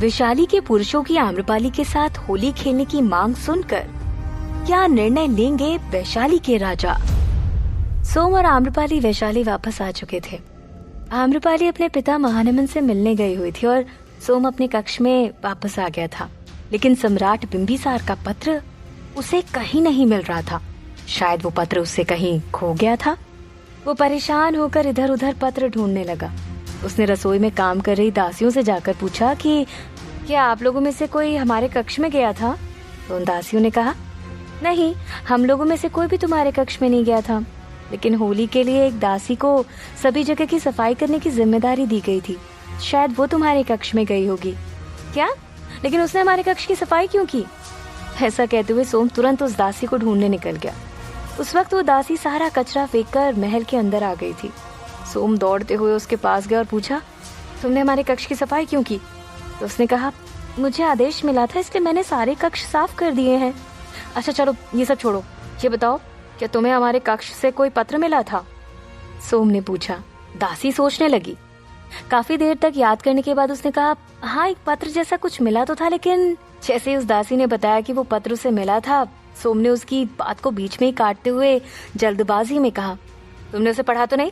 वैशाली के पुरुषों की आम्रपाली के साथ होली खेलने की मांग सुनकर क्या निर्णय लेंगे वैशाली के राजा। सोम और आम्रपाली वैशाली वापस आ चुके थे। आम्रपाली अपने पिता महानमन से मिलने गई हुई थी और सोम अपने कक्ष में वापस आ गया था, लेकिन सम्राट बिंबिसार का पत्र उसे कहीं नहीं मिल रहा था। शायद वो पत्र उससे कहीं खो गया था। वो परेशान होकर इधर उधर पत्र ढूंढने लगा। उसने रसोई में काम कर रही दासियों से जाकर पूछा कि क्या आप लोगों में से कोई हमारे कक्ष में गया था? तो उन दासियों ने कहा, नहीं, हम लोगों में से कोई भी तुम्हारे कक्ष में नहीं गया था, लेकिन होली के लिए एक दासी को सभी जगह की सफाई करने की जिम्मेदारी दी गई थी। शायद वो तुम्हारे कक्ष में गई होगी। क्या? लेकिन उसने हमारे कक्ष की सफाई क्यों की? ऐसा कहते हुए सोम तुरंत उस दासी को ढूंढने निकल गया। उस वक्त वो दासी सारा कचरा फेंककर महल के अंदर आ गई थी। सोम दौड़ते हुए उसके पास गया और पूछा, तुमने हमारे कक्ष की सफाई क्यों की? तो उसने कहा, मुझे आदेश मिला था इसलिए मैंने सारे कक्ष साफ कर दिए हैं। अच्छा चलो ये सब छोड़ो, ये बताओ क्या तुम्हें हमारे कक्ष से कोई पत्र मिला था? सोम ने पूछा। दासी सोचने लगी। काफी देर तक याद करने के बाद उसने कहा, हाँ एक पत्र जैसा कुछ मिला तो था, लेकिन जैसे ही उस दासी ने बताया कि वो पत्र उसे मिला था, सोम ने उसकी बात को बीच में ही काटते हुए जल्दबाजी में कहा, तुमने उसे पढ़ा तो नहीं?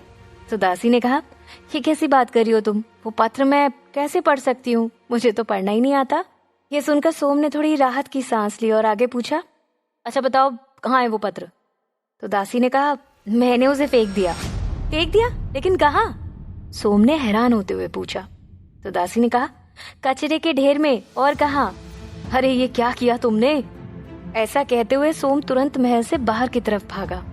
तो दासी ने कहा, ये कैसी बात कर रही हो तुम? वो पत्र मैं कैसे पढ़ सकती हूँ? मुझे तो पढ़ना ही नहीं आता। ये सुनकर सोम ने थोड़ी राहत की सांस ली और आगे पूछा, अच्छा बताओ कहाँ है वो पत्र? तो दासी ने कहा, मैंने उसे फेंक दिया। फेंक दिया? लेकिन कहाँ? सोम ने हैरान होते हुए पूछा। तो दासी ने कहा, कचरे के ढेर में। और कहाँ? अरे ये क्या किया तुमने? ऐसा कहते हुए सोम तुरंत महल से बाहर की तरफ भागा।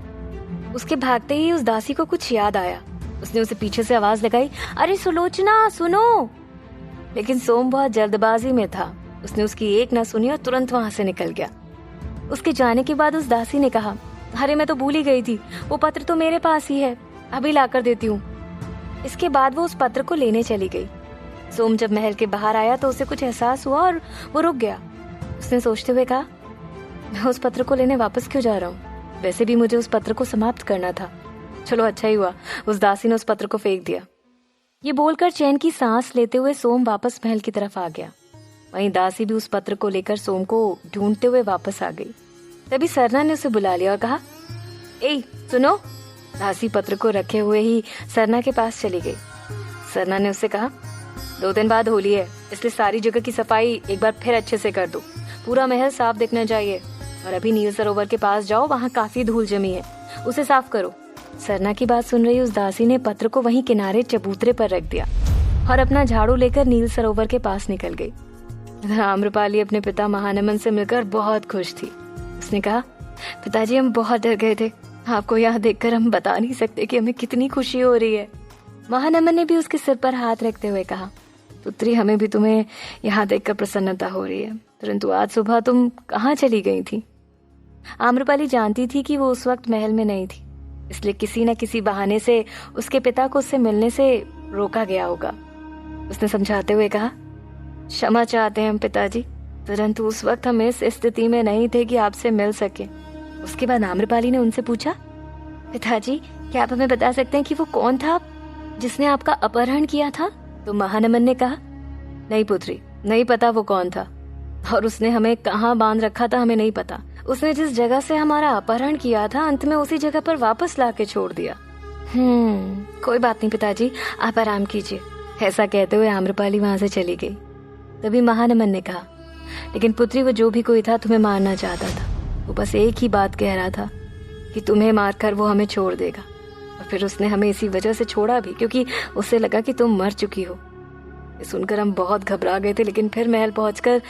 उसके भागते ही उस दासी को कुछ याद आया। उसने उसे पीछे से आवाज लगाई, अरे सुलोचना सुनो। लेकिन सोम बहुत जल्दबाजी में था। उसने उसकी एक न सुनी और तुरंत वहां से निकल गया। उसके जाने के बाद उस दासी ने कहा, अरे मैं तो भूल ही गई थी, वो पत्र तो मेरे पास ही है, अभी लाकर देती हूँ। इसके बाद वो उस पत्र को लेने चली गई। सोम जब महल के बाहर आया तो उसे कुछ एहसास हुआ और वो रुक गया। उसने सोचते हुए कहा, मैं उस पत्र को लेने वापस क्यों जा रहा हूँ? वैसे भी मुझे उस पत्र को समाप्त करना था। चलो अच्छा ही हुआ उस दासी ने उस पत्र को फेंक दिया। ये बोलकर चैन की सांस लेते हुए सोम वापस महल की तरफ आ गया। वहीं दासी भी उस पत्र को लेकर सोम को ढूंढते हुए वापस आ गई। तभी सरना ने उसे बुला लिया और कहा, ए सुनो। दासी पत्र को रखे हुए ही सरना के पास चली गई। सरना ने उससे कहा, 2 दिन बाद होली है, इसलिए सारी जगह की सफाई एक बार फिर अच्छे से कर दो। पूरा महल साफ दिखना चाहिए। और अभी नील सरोवर के पास जाओ, वहाँ काफी धूल जमी है, उसे साफ करो। सरना की बात सुन रही उस दासी ने पत्र को वहीं किनारे चबूतरे पर रख दिया और अपना झाड़ू लेकर नील सरोवर के पास निकल गई। इधर आम्रपाली अपने पिता महानमन से मिलकर बहुत खुश थी। उसने कहा, पिताजी हम बहुत डर गए थे, आपको यहाँ देखकर हम बता नहीं सकते कि हमें कितनी खुशी हो रही है। महानमन ने भी उसके सिर पर हाथ रखते हुए कहा, पुत्री हमें भी तुम्हें यहाँ देखकर प्रसन्नता हो रही है, परंतु आज सुबह तुम कहाँ चली गई थी? आम्रपाली जानती थी कि वो उस वक्त महल में नहीं थी, इसलिए किसी न किसी बहाने से उसके पिता को उससे मिलने से रोका गया होगा। उसने समझाते हुए कहा, क्षमा चाहते हैं हम पिताजी, परंतु उस वक्त हम इस स्थिति में नहीं थे कि आपसे मिल सके। उसके बाद आम्रपाली ने उनसे पूछा, पिताजी क्या आप हमें बता सकते हैं कि वो कौन था जिसने आपका अपहरण किया था? तो महानमन ने कहा, नहीं पुत्री, नहीं पता वो कौन था, और उसने हमें कहाँ बांध रखा था हमें नहीं पता। उसने जिस जगह से हमारा अपहरण किया था अंत में उसी जगह पर वापस लाके छोड़ दिया। कोई बात नहीं पिताजी, आप आराम कीजिए। ऐसा कहते हुए आम्रपाली वहां से चली गई। तभी महानमन ने कहा, लेकिन पुत्री वो जो भी कोई था तुम्हें मारना चाहता था। वो बस एक ही बात कह रहा था कि तुम्हें मारकर वो हमें छोड़ देगा, और फिर उसने हमें इसी वजह से छोड़ा भी क्योंकि उसे लगा कि तुम मर चुकी हो। ये सुनकर हम बहुत घबरा गए थे, लेकिन फिर महल पहुंचकर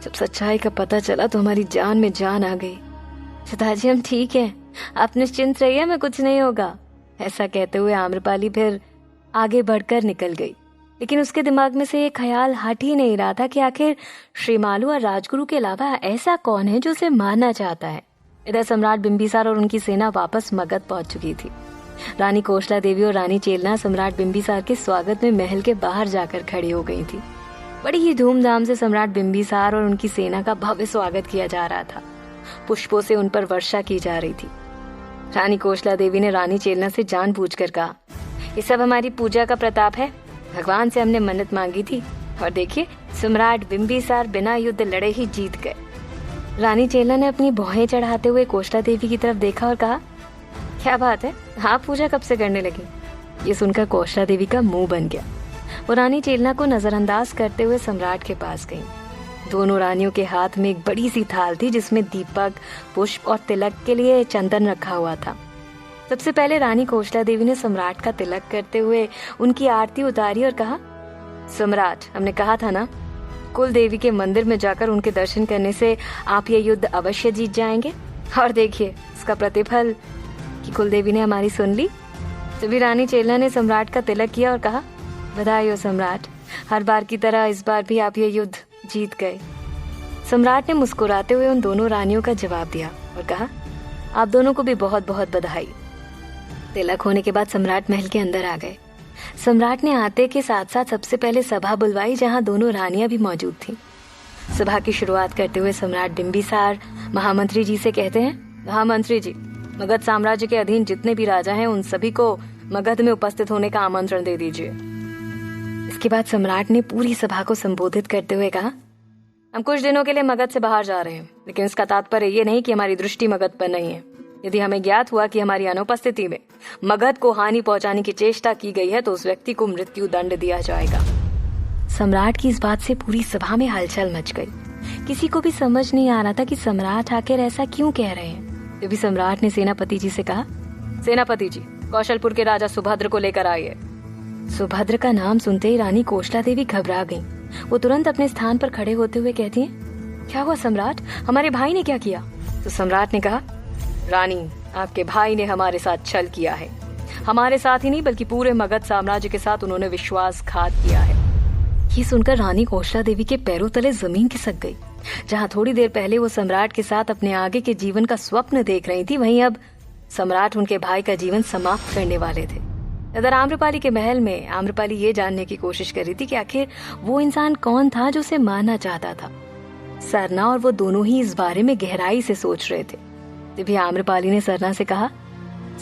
जब सच्चाई का पता चला तो हमारी जान में जान आ गई। पिताजी हम ठीक हैं, आप निश्चिंत रहिए, हमें कुछ नहीं होगा। ऐसा कहते हुए आम्रपाली फिर आगे बढ़कर निकल गई, लेकिन उसके दिमाग में से ये ख्याल हट ही नहीं रहा था कि आखिर श्रीमालू और राजगुरु के अलावा ऐसा कौन है जो उसे मारना चाहता है। इधर सम्राट बिंबिसार और उनकी सेना वापस मगध पहुंच चुकी थी। रानी कोशला देवी और रानी चेलना सम्राट बिंबिसार के स्वागत में महल के बाहर जाकर खड़ी हो गई थी। बड़ी ही धूमधाम से सम्राट बिंबिसार और उनकी सेना का भव्य स्वागत किया जा रहा था। पुष्पों से उन पर वर्षा की जा रही थी। रानी कोशला देवी ने रानी चेलना से जानबूझकर कहा, ये सब हमारी पूजा का प्रताप है। भगवान से हमने मन्नत मांगी थी और देखिए, सम्राट बिंबिसार बिना युद्ध लड़े ही जीत गए। रानी चेला ने अपनी भौहें चढ़ाते हुए कोष्टा देवी की तरफ देखा और कहा, क्या बात है, आप पूजा कब से करने लगी? ये सुनकर कोष्टा देवी का मुंह बन गया। वो रानी चेलना को नजरअंदाज करते हुए सम्राट के पास गई। दोनों रानियों के हाथ में एक बड़ी सी थाल थी जिसमें दीपक, पुष्प और तिलक के लिए चंदन रखा हुआ था। सबसे पहले रानी कोष्टा देवी ने सम्राट का तिलक करते हुए उनकी आरती उतारी और कहा, सम्राट, हमने कहा था ना, कुल देवी के मंदिर में जाकर उनके दर्शन करने से आप ये युद्ध अवश्य जीत जाएंगे। और देखिए इसका प्रतिफल कि कुल देवी ने हमारी सुन ली। तभी रानी चेला ने सम्राट का तिलक किया और कहा, बधाई हो सम्राट, हर बार की तरह इस बार भी आप ये युद्ध जीत गए। सम्राट ने मुस्कुराते हुए उन दोनों रानियों का जवाब दिया और कहा, आप दोनों को भी बहुत बहुत बधाई। तिलक होने के बाद सम्राट महल के अंदर आ गए। सम्राट ने आते के साथ साथ सबसे पहले सभा बुलवाई जहां दोनों रानियां भी मौजूद थीं। सभा की शुरुआत करते हुए सम्राट बिंबिसार महामंत्री जी से कहते हैं, महामंत्री जी, मगध साम्राज्य के अधीन जितने भी राजा हैं उन सभी को मगध में उपस्थित होने का आमंत्रण दे दीजिए। इसके बाद सम्राट ने पूरी सभा को संबोधित करते हुए कहा, हम कुछ दिनों के लिए मगध से बाहर जा रहे हैं, लेकिन इसका तात्पर्य ये नहीं कि हमारी दृष्टि मगध पर नहीं है। यदि हमें ज्ञात हुआ कि हमारी अनुपस्थिति में मगध को हानि पहुंचाने की चेष्टा की गई है तो उस व्यक्ति को मृत्यु दंड दिया जाएगा। सम्राट की इस बात से पूरी सभा में हलचल मच गई। किसी को भी समझ नहीं आ रहा था कि सम्राट आखिर ऐसा क्यों कह रहे हैं। तभी सम्राट ने सेनापति जी से कहा, सेनापति जी, कौशलपुर के राजा सुभद्र को लेकर आइए। सुभद्र का नाम सुनते ही रानी कोष्टा देवी घबरा गईं। वो तुरंत अपने स्थान पर खड़े होते हुए कहती हैं, क्या हुआ सम्राट, हमारे भाई ने क्या किया? तो सम्राट ने कहा, रानी, आपके भाई ने हमारे साथ छल किया है। हमारे साथ ही नहीं बल्कि पूरे मगध साम्राज्य के साथ उन्होंने विश्वासघात किया है। ये सुनकर रानी कोष्टा देवी के पैरों तले जमीन खिसक गई। जहाँ थोड़ी देर पहले वो सम्राट के साथ अपने आगे के जीवन का स्वप्न देख रही थी, वहीं अब सम्राट उनके भाई का जीवन समाप्त करने वाले थे। इधर आम्रपाली के महल में आम्रपाली ये जानने की कोशिश कर रही थी कि आखिर वो इंसान कौन था जो उसे मारना चाहता था। सरना और वो दोनों ही इस बारे में गहराई से सोच रहे थे। तभी आम्रपाली ने सरना से कहा,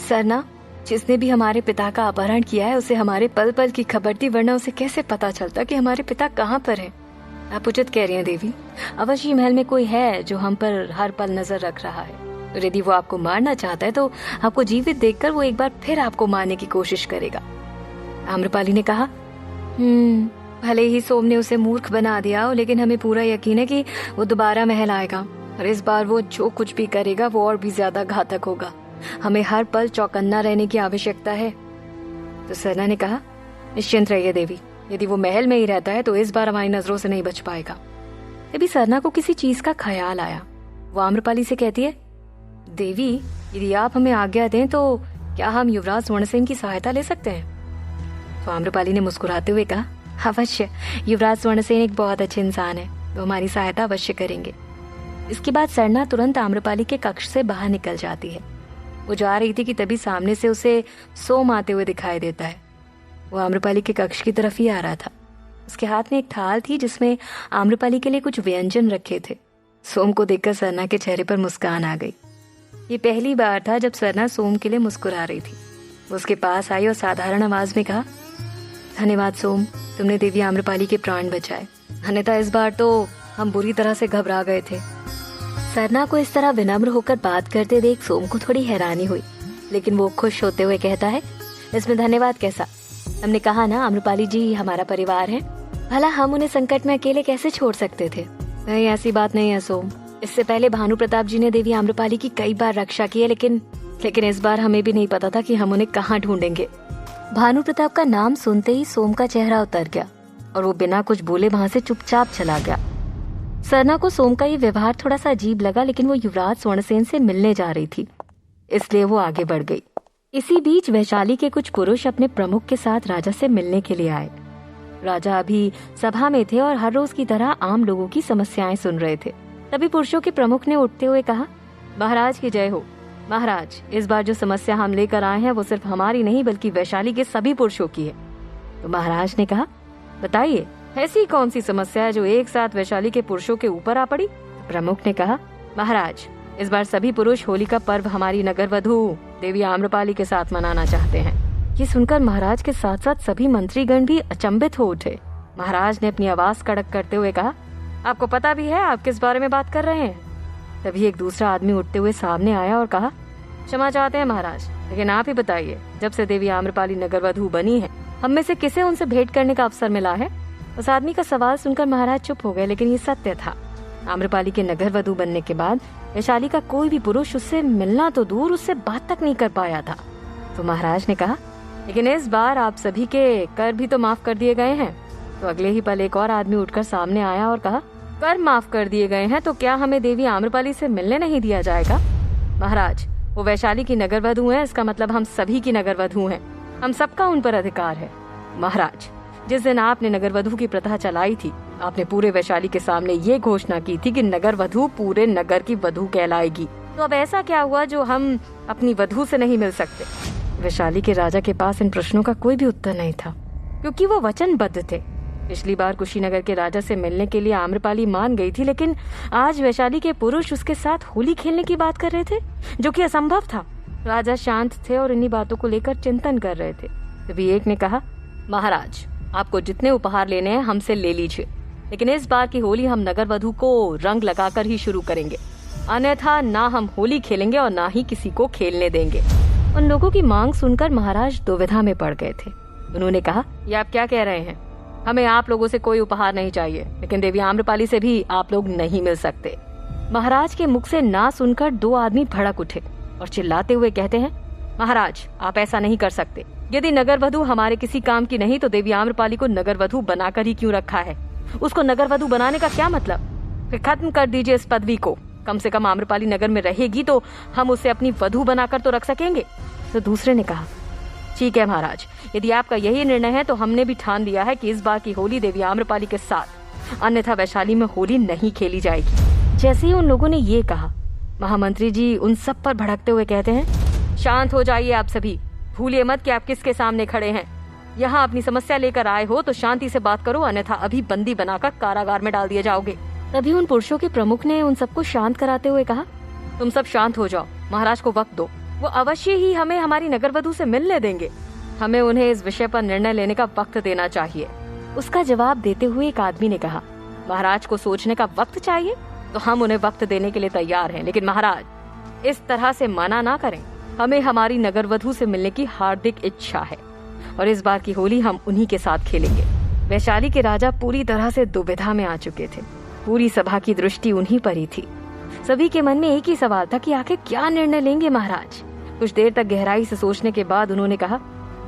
सरना, जिसने भी हमारे पिता का अपहरण किया है उसे हमारे पल पल की खबर थी, वरना उसे कैसे पता चलता कि हमारे पिता कहाँ पर हैं? आप उचित कह रही हैं देवी, अवश्य महल में कोई है जो हम पर हर पल नजर रख रहा है। और यदि वो आपको मारना चाहता है तो आपको जीवित देखकर वो एक बार फिर आपको मारने की कोशिश करेगा। आम्रपाली ने कहा, भले ही सोम ने उसे मूर्ख बना दिया हो, लेकिन हमें पूरा यकीन है कि वो दोबारा महल आएगा और इस बार वो जो कुछ भी करेगा वो और भी ज्यादा घातक होगा। हमें हर पल चौकन्ना रहने की आवश्यकता है। तो सरना ने कहा, निश्चिंत रहिए देवी, यदि वो महल में ही रहता है तो इस बार हमारी नजरों से नहीं बच पाएगा। तभी सरना को किसी चीज का ख्याल आया। वो आम्रपाली से कहती है, देवी, यदि आप हमें आज्ञा दें तो क्या हम युवराज स्वर्णसेन की सहायता ले सकते हैं? तो आम्रपाली ने मुस्कुराते हुए कहा, अवश्य, युवराज स्वर्णसेन एक बहुत अच्छे इंसान है, वो हमारी सहायता अवश्य करेंगे। इसके बाद सरना तुरंत आम्रपाली के कक्ष से बाहर निकल जाती है। वो जा रही थी कि तभी सामने से उसे सोम आते हुए दिखाई देता है। वो आम्रपाली के कक्ष की तरफ ही आ रहा था। उसके हाथ में एक थाल थी जिसमें आम्रपाली के लिए कुछ व्यंजन रखे थे। सोम को देखकर सरना के चेहरे पर मुस्कान आ गई। ये पहली बार था जब सरना सोम के लिए मुस्कुरा रही थी। वो उसके पास आई और साधारण आवाज में कहा, धन्यवाद सोम, तुमने देवी आम्रपाली के प्राण बचाए, अन्यथा इस बार तो हम बुरी तरह से घबरा गए थे। सरना को इस तरह विनम्र होकर बात करते देख सोम को थोड़ी हैरानी हुई, लेकिन वो खुश होते हुए कहता है, इसमें धन्यवाद कैसा, हमने कहा ना आम्रपाली जी हमारा परिवार है, भला हम उन्हें संकट में अकेले कैसे छोड़ सकते थे? नहीं, ऐसी बात नहीं है सोम। इससे पहले भानु प्रताप जी ने देवी आम्रपाली की कई बार रक्षा की है, लेकिन इस बार हमें भी नहीं पता था कि हम उन्हें कहाँ ढूंढेंगे। भानु प्रताप का नाम सुनते ही सोम का चेहरा उतर गया और वो बिना कुछ बोले वहाँ से चुपचाप चला गया। सरना को सोम का ये व्यवहार थोड़ा सा अजीब लगा, लेकिन वो युवराज स्वर्णसेन से मिलने जा रही थी, इसलिए वो आगे बढ़ गई। इसी बीच वैशाली के कुछ पुरुष अपने प्रमुख के साथ राजा से मिलने के लिए आए। राजा अभी सभा में थे और हर रोज की तरह आम लोगों की समस्याएं सुन रहे थे। तभी पुरुषों के प्रमुख ने उठते हुए कहा, महाराज की जय हो। महाराज, इस बार जो समस्या हम लेकर आए हैं वो सिर्फ हमारी नहीं बल्कि वैशाली के सभी पुरुषों की है। तो महाराज ने कहा, बताइए, ऐसी कौन सी समस्या है जो एक साथ वैशाली के पुरुषों के ऊपर आ पड़ी? प्रमुख ने कहा, महाराज, इस बार सभी पुरुष होली का पर्व हमारी नगर वधू देवी आम्रपाली के साथ मनाना चाहते हैं। ये सुनकर महाराज के साथ साथ सभी मंत्रीगण भी अचंभित हो उठे। महाराज ने अपनी आवाज कड़क करते हुए कहा, आपको पता भी है आप किस बारे में बात कर रहे हैं? तभी एक दूसरा आदमी उठते हुए सामने आया और कहा, क्षमा चाहते हैं महाराज, लेकिन आप ही बताइए, जब से देवी आम्रपाली नगरवधू बनी है, हम में से किसे उनसे भेंट करने का अवसर मिला है? उस आदमी का सवाल सुनकर महाराज चुप हो गए, लेकिन ये सत्य था। आम्रपाली के नगरवधू बनने के बाद वैशाली का कोई भी पुरुष उससे मिलना तो दूर, उससे बात तक नहीं कर पाया था। तो महाराज ने कहा, लेकिन इस बार आप सभी के कर भी तो माफ कर दिए गए हैं। तो अगले ही पल एक और आदमी उठकर सामने आया और कहा, कर माफ कर दिए गए हैं तो क्या हमें देवी आम्रपाली से मिलने नहीं दिया जाएगा? महाराज, वो वैशाली की नगरवधू है, इसका मतलब हम सभी की नगरवधू हैं। हम सबका उन पर अधिकार है। महाराज, जिस दिन आपने नगरवधू की प्रथा चलाई थी, आपने पूरे वैशाली के सामने ये घोषणा की थी कि नगरवधू पूरे नगर की वधू कहलाएगी। तो अब ऐसा क्या हुआ जो हम अपनी वधू से नहीं मिल सकते? वैशाली के राजा के पास इन प्रश्नों का कोई भी उत्तर नहीं था, क्योंकि वो वचनबद्ध थे। पिछली बार कुशीनगर के राजा से मिलने के लिए आम्रपाली मान गई थी, लेकिन आज वैशाली के पुरुष उसके साथ होली खेलने की बात कर रहे थे, जो कि असंभव था। राजा शांत थे और इन्हीं बातों को लेकर चिंतन कर रहे थे। तभी एक ने कहा, महाराज, आपको जितने उपहार लेने हैं हमसे ले लीजिए, लेकिन इस बार की होली हम नगरवधू को रंग लगाकर ही शुरू करेंगे, अन्यथा ना हम होली खेलेंगे और ना ही किसी को खेलने देंगे। उन लोगों की मांग सुनकर महाराज दुविधा में पड़ गए थे। उन्होंने कहा, ये आप क्या कह रहे हैं? हमें आप लोगों से कोई उपहार नहीं चाहिए, लेकिन देवी आम्रपाली से भी आप लोग नहीं मिल सकते। महाराज के मुख से ना सुनकर दो आदमी भड़क उठे और चिल्लाते हुए कहते हैं, महाराज, आप ऐसा नहीं कर सकते। यदि नगरवधू हमारे किसी काम की नहीं तो देवी आम्रपाली को नगरवधू बनाकर ही क्यों रखा है? उसको नगरवधू बनाने का क्या मतलब? फिर खत्म कर दीजिए इस पदवी को। कम से कम आम्रपाली नगर में रहेगी तो हम उसे अपनी वधू बनाकर तो रख सकेंगे। तो दूसरे ने कहा, ठीक है महाराज, यदि आपका यही निर्णय है तो हमने भी ठान लिया है कि इस बार की होली देवी आम्रपाली के साथ, अन्यथा वैशाली में होली नहीं खेली जाएगी। जैसे ही उन लोगों ने ये कहा, महामंत्री जी उन सब पर भड़कते हुए कहते हैं, शांत हो जाइए आप सभी। भूलिए मत कि आप किसके सामने खड़े हैं। यहाँ अपनी समस्या लेकर आए हो तो शांति से बात करो, अन्यथा अभी बंदी बनाकर कारागार में डाल दिए जाओगे। तभी उन पुरुषों के प्रमुख ने उन सबको शांत कराते हुए कहा, तुम सब शांत हो जाओ, महाराज को वक्त दो, वो अवश्य ही हमें हमारी नगरवधू से मिलने देंगे। हमें उन्हें इस विषय पर निर्णय लेने का वक्त देना चाहिए। उसका जवाब देते हुए एक आदमी ने कहा, महाराज को सोचने का वक्त चाहिए तो हम उन्हें वक्त देने के लिए तैयार हैं, लेकिन महाराज इस तरह से मना ना करें। हमें हमारी नगरवधू से मिलने की हार्दिक इच्छा है और इस बार की होली हम उन्हीं के साथ खेलेंगे। वैशाली के राजा पूरी तरह से दुविधा में आ चुके थे। पूरी सभा की दृष्टि उन्हीं पर ही थी। सभी के मन में एक ही सवाल था कि आखिर क्या निर्णय लेंगे महाराज। कुछ देर तक गहराई से सोचने के बाद उन्होंने कहा,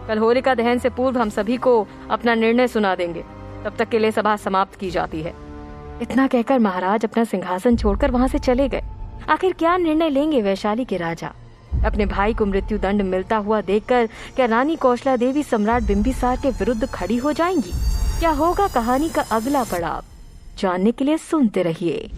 कल होलिका दहन से पूर्व हम सभी को अपना निर्णय सुना देंगे, तब तक के लिए सभा समाप्त की जाती है। इतना कहकर महाराज अपना सिंहासन छोड़कर वहाँ से चले गए। आखिर क्या निर्णय लेंगे वैशाली के राजा? अपने भाई को मृत्यु दंड मिलता हुआ देखकर क्या रानी कौशला देवी सम्राट बिंबिसार के विरुद्ध खड़ी हो जाएंगी? क्या होगा कहानी का अगला पड़ाव? जानने के लिए सुनते रहिए।